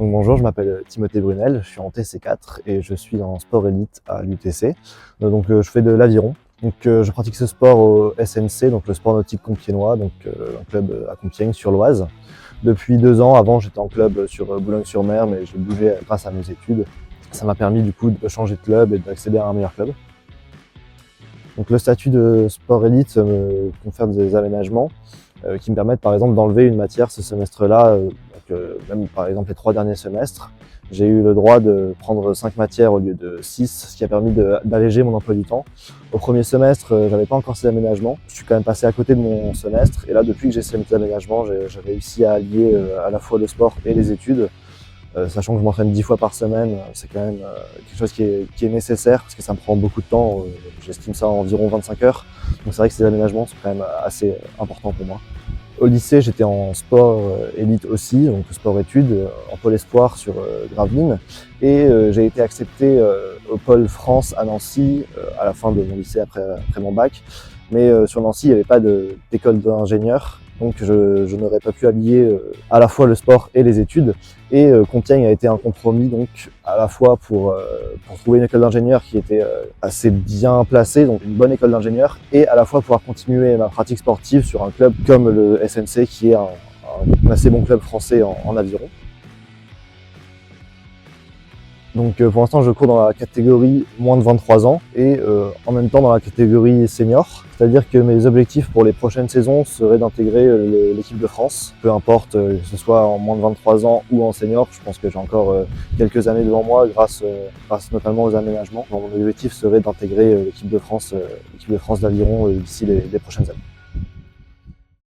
Donc bonjour, je m'appelle Timothée Brunel, je suis en TC4 et je suis en sport élite à l'UTC. Je fais de l'aviron. Je pratique ce sport au SNC, donc le sport nautique compiègnois, un club à Compiègne sur l'Oise. Depuis 2 ans, avant j'étais en club sur Boulogne-sur-Mer, mais j'ai bougé grâce à mes études. Ça m'a permis du coup de changer de club et d'accéder à un meilleur club. Donc le statut de sport élite me confère des aménagements qui me permettent par exemple d'enlever une matière ce semestre-là, même par exemple les 3 derniers semestres. J'ai eu le droit de prendre 5 matières au lieu de 6, ce qui a permis d'alléger mon emploi du temps. Au premier semestre, j'avais pas encore ces aménagements. Je suis quand même passé à côté de mon semestre et là depuis que j'ai ces aménagements, j'ai réussi à allier à la fois le sport et les études. Sachant que je m'entraîne 10 fois par semaine, c'est quand même quelque chose qui est nécessaire parce que ça me prend beaucoup de temps. J'estime ça à environ 25 heures. Donc c'est vrai que ces aménagements sont quand même assez importants pour moi. Au lycée, j'étais en sport élite aussi, donc sport études, en pôle espoir sur Gravelines. Et j'ai été accepté au pôle France à Nancy à la fin de mon lycée après mon bac. Mais sur Nancy, il n'y avait pas d'école d'ingénieur. Donc je n'aurais pas pu allier à la fois le sport et les études. Et Compiègne a été un compromis donc à la fois pour trouver une école d'ingénieur qui était assez bien placée, donc une bonne école d'ingénieur, et à la fois pouvoir continuer ma pratique sportive sur un club comme le SNC qui est un assez bon club français en aviron. Donc pour l'instant je cours dans la catégorie moins de 23 ans et en même temps dans la catégorie senior. C'est-à-dire que mes objectifs pour les prochaines saisons seraient d'intégrer l'équipe de France. Peu importe que ce soit en moins de 23 ans ou en senior, je pense que j'ai encore quelques années devant moi grâce notamment aux aménagements. Donc mon objectif serait d'intégrer l'équipe de France d'aviron d'ici les prochaines années.